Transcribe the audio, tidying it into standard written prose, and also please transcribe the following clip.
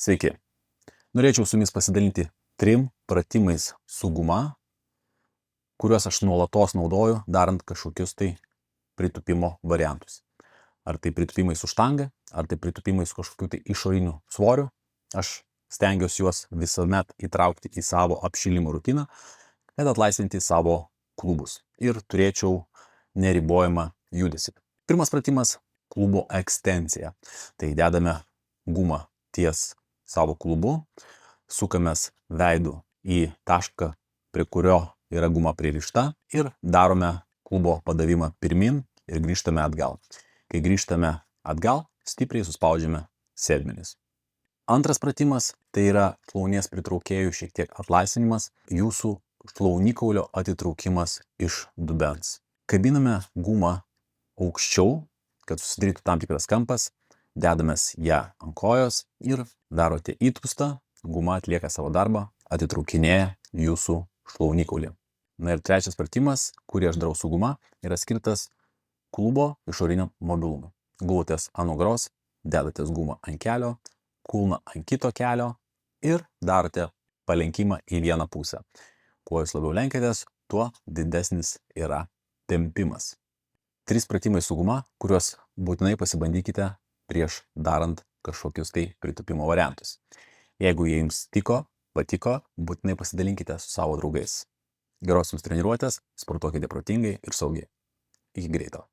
Sveiki. Norėčiau su jumis pasidalinti 3 pratimais su guma, kuriuos aš nuolatos naudoju, darant kažkokius tai pritūpimo variantus. Ar tai pritūpimai su štanga, ar tai pritūpimai su kažkokiu tai išoriniu svoriu. Aš stengiuosi juos visuomet įtraukti į savo apšilimo rutiną, kad atlaisvinti savo klubus ir turėčiau neribojamą judesį. Pirmas pratimas – klubo ekstencija. Tai dedame gumą ties savo klubu, sukamės veidu į tašką, prie kurio yra guma pririšta ir darome klubo padavimą pirmin ir grįžtame atgal. Kai grįžtame atgal, stipriai suspaudžiame sėdmenis. Antras pratimas – tai yra šlaunies pritraukėjų šiek tiek atlaisvinimas, jūsų šlaunikaulio atitraukimas iš dubens. Kabiname gumą aukščiau, kad susidarytų tam tikras kampas, dedamės ją ant kojos ir darote įtūstą, guma atlieka savo darbą, atitraukinėja jūsų šlaunikaulį. Na ir trečias pratimas, kurį aš darau su guma, yra skirtas klubo išoriniam mobilumui. Gulotės ant nugaros, dedatės gumą ant kelio, kulną ant kito kelio ir darote palenkimą į vieną pusę. Kuo jūs labiau lenkitės, tuo didesnis yra tempimas. 3 pratimai su guma, kuriuos būtinai pasibandykite prieš darant kažkokius tai pritūpimo variantus. Jeigu jie jums patiko, būtinai pasidalinkite su savo draugais. Geros jums treniruotės, sportuokite protingai ir saugiai. Iki greito.